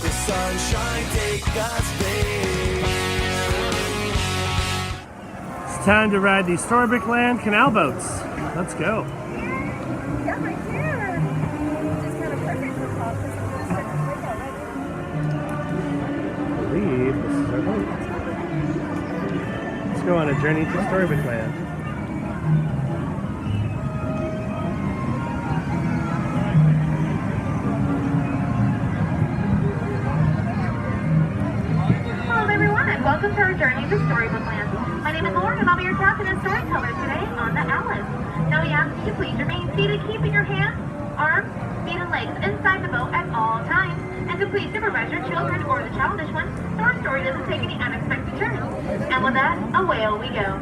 the sunshine take us there. It's time to ride the Storybookland Canal boats. Let's go. Yeah, right here. It's kind of perfect for pop because it's going to break already. I believe this is our boat. Let's go on a journey to Storybookland. Hello everyone and welcome to our journey to Storybookland. My name is Lauren and I'll be your captain and storyteller today on the Alice. Now we ask that you please remain seated, keeping your hands, arms, feet and legs inside the boat at all times. And to please supervise your children or the childish ones so our story doesn't take any unexpected turns. And with that, away we go.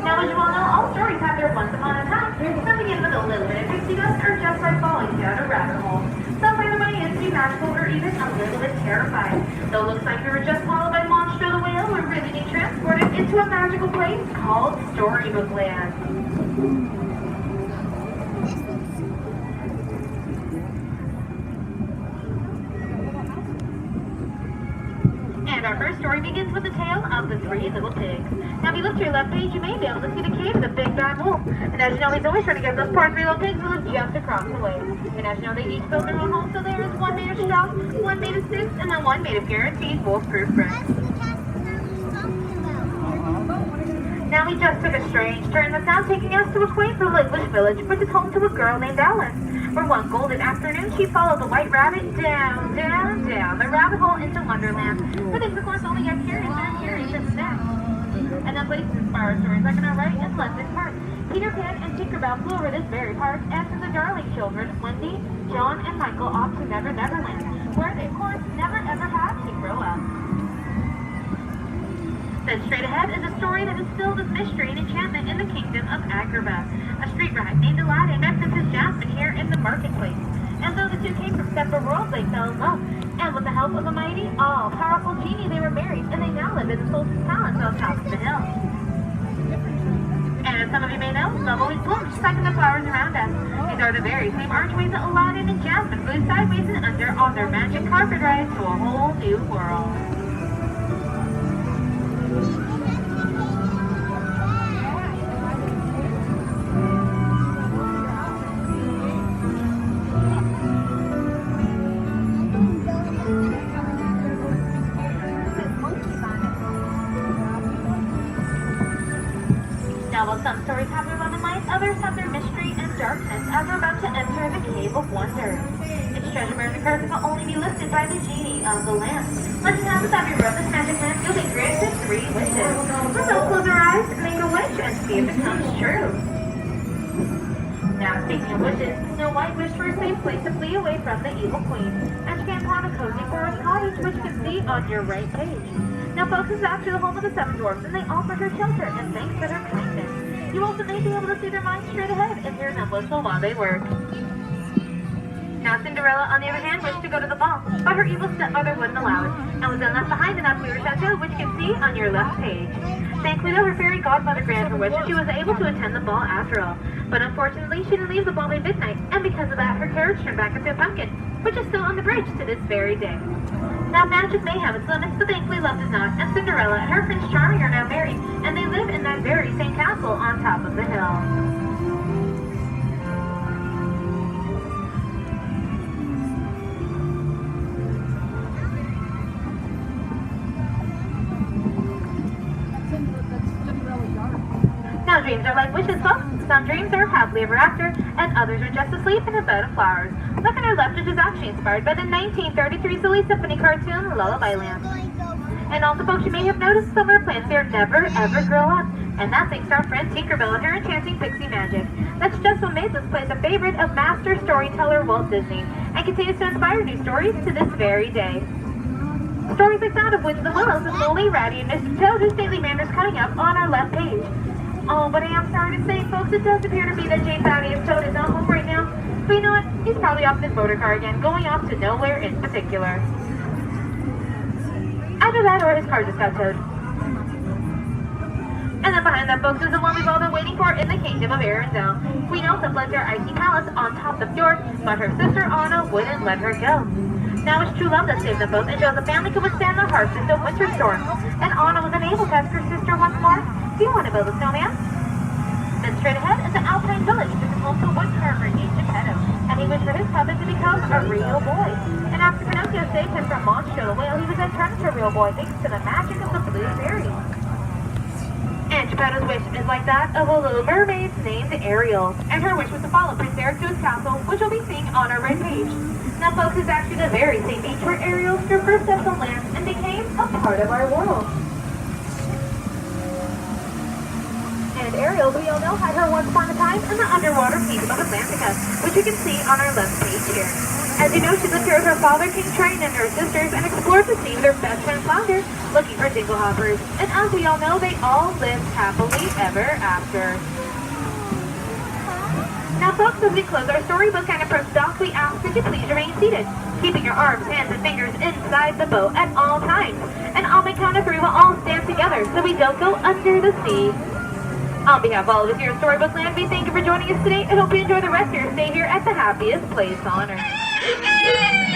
Now as you all know, all stories have their once upon a time. Some begin with a little bit of pixie dust or just by falling down a rabbit hole. Some find the money is to be magical or even a little bit terrified. Though it looks like we were just swallowed by Monster the Whale, we're really being transported into a magical place called Storybookland. And our first story begins with the tale of the three little pigs. Now if you look to your left page, you may be able to see the cave of the big bad wolf. And as you know, he's always trying to get those poor three little pigs who live just across the way. And as you know, they each build their own home, so there is one made of straw, one made of sticks, and then one made of guaranteed wolf-proof bricks. Now we just took a strange turn that's now taking us to a quaint little English village, which is home to a girl named Alice. For one golden afternoon, she followed the white rabbit down the rabbit hole into Wonderland. But things, of course, only get curious and curious instead. And that place inspires stories like in our right and left this part. Peter Pan and Tinkerbell flew over this very park, as did the darling children, Wendy, John, and Michael, off to Never Neverland, where they, of course, never ever had to grow up. Then straight ahead is a story that is filled with mystery and enchantment in the kingdom of Agrabah. A street rat named Aladdin met Princess Jasmine here in the marketplace. And though the two came from separate worlds, they fell in love. And with the help of a mighty, all-powerful genie, they were married, and they now live in the Sultan's palace on top of the hill. And as some of you may know, love always blooms just like in the flowers around us. These are the very same archways that Aladdin and Jasmine flew sideways and under on their magic carpet ride to a whole new world. Now, while some stories have their love and light, others have their mystery and darkness as we're about to enter the Cave of Wonder. Its treasure bears and curses will only be lifted by the genie of the lamp. Legend has it that if you rub this magic lamp, you'll be granted 3 wishes. Let's all close our eyes, make a wish, and see if it comes true. Now, speaking of wishes, Snow White wished for a safe place to flee away from the evil queen, and she came upon a cozy forest cottage, which you can see on your right page. Now, folks, this is actually the home of the 7 dwarfs, and they offer her shelter, and thanks for their kindness. You also may be able to see their minds straight ahead and hear them whistle while they work. Now, Cinderella, on the other hand, wished to go to the ball, but her evil stepmother wouldn't allow it, and was then left behind in that Clear Chateau, which you can see on your left page. Thankfully, though, her fairy godmother granted her wish, and she was able to attend the ball after all. But unfortunately, she didn't leave the ball by midnight, and because of that, her carriage turned back into a pumpkin, which is still on the bridge to this very day. Now, magic may have its limits, but thankfully love does not, and Cinderella and her Prince Charming are now married, and they live in that very same castle on top of the hill. Now, dreams are like wishes, folks. Some dreams are happily ever after, and others are just asleep in a bed of flowers. Look on our left, which is actually inspired by the 1933 Silly Symphony cartoon, Lullaby Land. And also, folks, you may have noticed some of our plants here never ever grow up, and that's thanks to our friend Tinkerbell and her enchanting pixie magic. That's just what made this place a favorite of master storyteller Walt Disney, and continues to inspire new stories to this very day. Stories like that of Winds and Willows and Lily, Ratty, and Mr. Toad, whose stately manners coming up on our left page. Oh, but I am sorry to say, folks, it does appear to be that J. Thaddeus Toad is not home right now. But you know what? He's probably off in his motor car again, going off to nowhere in particular. Either that or his car just got towed. And then behind that, folks, is the one we've all been waiting for in the kingdom of Arendelle. Queen Elsa fled to her icy palace on top of the fjord, but her sister Anna wouldn't let her go. Now it's true love that saved them both and shows a family could withstand the harshest of winter storms. And Anna was unable to ask her sister once more, do you want to build a snowman? Then straight ahead is the Alpine village, which is home to wood carver named Geppetto, and he wished for his puppet to become a real boy. And after Pinocchio saved him from Monstro the whale, he was then turned into a real boy thanks to the magic of the blue fairy. And Geppetto's wish is like that of a little mermaid named Ariel, and her wish was to follow Prince Eric to his castle, which we'll be seeing on our right page. Now, folks, is actually the very same beach where Ariel stood first steps on land and became a part of our world. And Ariel, we all know, had her once upon a time in the underwater kingdom of Atlantica, which you can see on our left page here. As you know, she lived here with her father, King Triton, and her sisters, and explored the sea with her best friend Flounder, looking for dinglehoppers. And as we all know, they all lived happily ever after. Now, folks, as we close our storybook and approach dock, we ask that you please remain seated, keeping your arms, hands, and fingers inside the boat at all times. And on my count of 3, we'll all stand together so we don't go under the sea. On behalf of all of us here at Storybookland, we thank you for joining us today and hope you enjoy the rest of your stay here at the happiest place on earth.